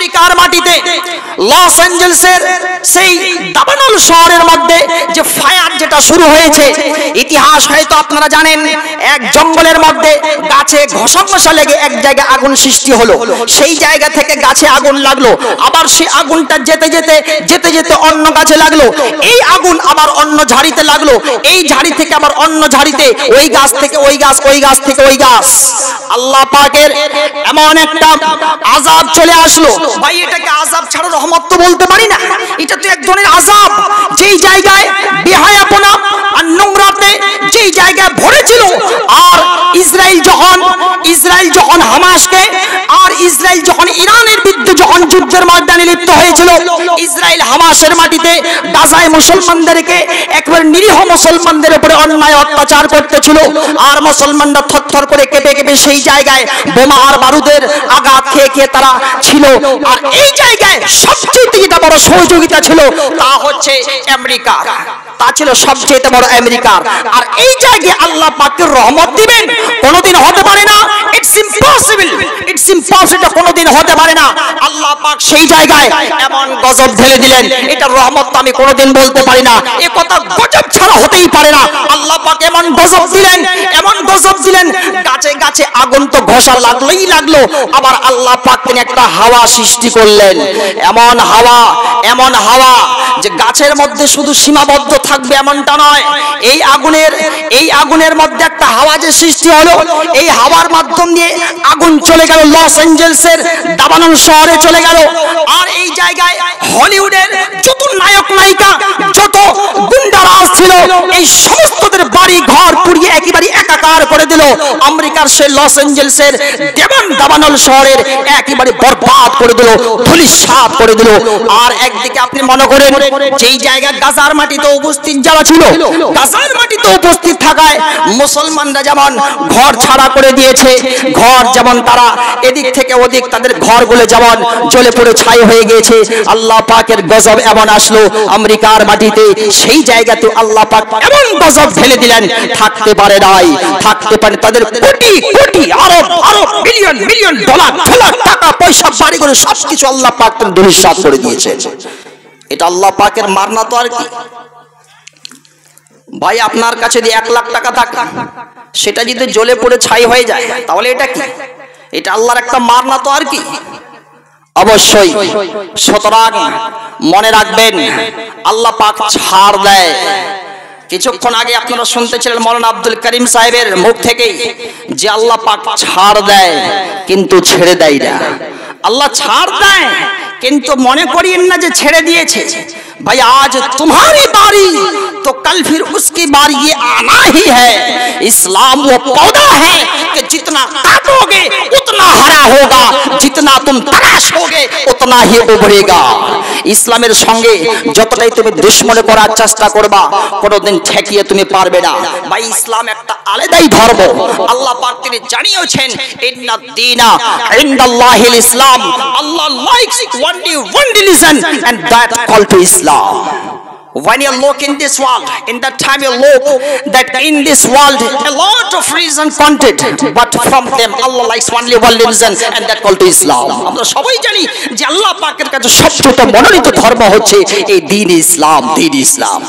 আমেরিকার মাটিতে লস অ্যাঞ্জেলসের সেই দাবানল শহরের মধ্যে যে ফায়ার যেটা শুরু হয়েছে, ইতিহাস হয়তো আপনারা জানেন, এক জঙ্গলের মধ্যে গাছে ঘষা লেগে এক জায়গায় আগুন সৃষ্টি হলো। সেই জায়গা থেকে গাছে আগুন লাগলো, আবার সেই আগুনটা যেতে যেতে যেতে যেতে অন্য গাছে লাগলো, এই আগুন আবার অন্য ঝাড়িতে লাগলো, এই ঝাড়ি থেকে আবার অন্য ঝাড়িতে, ওই গাছ থেকে ওই গাছ, ওই গাছ থেকে ওই গাছ। আল্লাহ পাকের এমন একটা আযাব চলে আসলো। ভাই এটাকে আযাব ছাড়া রহমত তো বলতে পারি না, এটা তো এক ধরনের আযাব। যেই জায়গায় বেহায়াপনা আর নোংরাতে যেই জায়গায় ভরেছিল, আর ইসরায়েল যখন হামাসকে, আর ইসরায়েল যখন ইরানের বিরুদ্ধে যখন যুদ্ধের ময়দানে লিপ্ত হয়েছিল, ইসরায়েল হামাসের মাটিতে গাজায় মুসলমানদেরকে একবার নিরীহ মুসলমানদের উপরে অন্যায় অত্যাচার করতেছিল, আর মুসলমানরা থরথর করে কেঁপে কেঁপে সেই জায়গায় বোমা আর বারুদের আঘাত খেয়ে খেয়ে তারা ছিল। আর এই জায়গায় সবচেয়ে যেটা বড় সহযোগিতা ছিল তা হচ্ছে আমেরিকার, তা ছিল সবচেয়ে বড় আমেরিকার। আর এই জায়গায় আল্লাহ পাকের রহমত দিবেন কোনোদিন হতে পারে না। ইটস ইম্পসিবল, ইটস ইম্পসিবল, কোনোদিন হতে পারে না। আল্লাহ পাক সেই জায়গায় এমন গজব ঢেলে দিলেন, এটা রহমত তো আমি কোনোদিন বলতে পারি না, এ কথা গজব ছাড়া হতেই পারে না। আল্লাহ পাক এমন গজব দিলেন, এমন গজব দিলেন, গাছে গাছে আগুন তো ঘষা লাগলোই লাগলো, আবার আল্লাহ পাক তিনি একটা হাওয়া সৃষ্টি করলেন, এমন হাওয়া যে গাছের মধ্যে শুধু সীমাবদ্ধ থাকবে এমনটা নয়। এই আগুনের মধ্যে একটা হাওয়া যে সৃষ্টি হলো, এই হাওয়ার মাধ্যম দিয়ে আগুন চলে গেল লস অ্যাঞ্জেলসের দাবানল শহরে চলে গেল। আর এই জায়গায় হলিউডের যত নায়ক নায়িকা, যত গুন্ডারাজ ছিল, এই সমস্তদের বাড়ি ঘর পুড়িয়ে একেবারে একাকার করে দিল। আমেরিকার সেই লস অ্যাঞ্জেলসের দাবানল শহরের একেবারে বরবাদ করে দিল, ধূলিসাৎ করে দিল। আর একদিকে আপনি মনে করেন যেই জায়গা গাজার মাটিতে উপস্থিত যারা ছিল, গাজার মাটিতে উপস্থিত থাকায় মুসলমানরা যেমন ঘর ছাড়া করে দিয়েছে, ঘর যেমন তারা এদিক থেকে ওদিক তাদের ঘরগুলো যেমন জ্বলে পড়ে ছাই হয়ে গিয়েছে, আল্লাহ পাকের গজব এমন আসলো আমেরিকার মাটিতে, সেই জায়গাতে আল্লাহ পাক এমন গজব ঢেলে দিলেন, থাকতে পারে নাই, থাকতে পারে তাদের কোটি কোটি আরব মিলিয়ন মিলিয়ন ডলার টাকা পয়সা বাড়ি করে সবকিছু আল্লাহ পাক ধূলিসাৎ করে দিয়েছে। এটা আল্লাহ পাকের মারনা তো আর কি। ভাই আপনার কাছে যদি 1 লাখ টাকা থাকে, সেটা যদি জ্বলে পড়ে ছাই হয়ে যায়, তাহলে এটা কি? এটা আল্লাহর একটা মারনা তো আর কি। অবশ্যই সুতরাং মনে রাখবেন আল্লাহ পাক ছাড় দেয়। কিছুক্ষণ আগে আপনারা শুনতেছিলেন মৌলানা আব্দুল করিম সাহেবের মুখ থেকে যে আল্লাহ পাক ছাড় দেয় কিন্তু ছেড়ে দেয় না। আল্লাহ ছাড় দেয় কিন্তু মনে করিয়েন না যে ছেড়ে দিয়েছে। भाई आज तुम्हारी बारी तो कल फिर उसकी बारी, ये आना ही है। इस्लाम वो पौधा है कि जितना काटोगे उतना हरा होगा, जितना तुम तराशोगे उतना ही उभरेगा। ইসলামের সঙ্গে যতটাই তুমি দুশমনি করার চেষ্টা করবা, কোনোদিন ঠেকিয়ে তুমি পারবে না। ভাই ইসলাম একটা আলাদাই ধর্ম। আল্লাহ পাক তিনি জানিয়েছেন ইন্নাদ দীনা ইনদাল্লাহিল ইসলাম। আল্লাহ likes only one religion and that called to Islam. When you look in this world, in that time you look that in this world a lot of religion content, but from them Allah likes only one religion and that called to Islam. আমরা সবাই জানি যে আল্লাহ পাকের কাছে সবচেয়ে মনোনীত ধর্ম হচ্ছে এই দ্বীন ইসলাম, দ্বীন ইসলাম।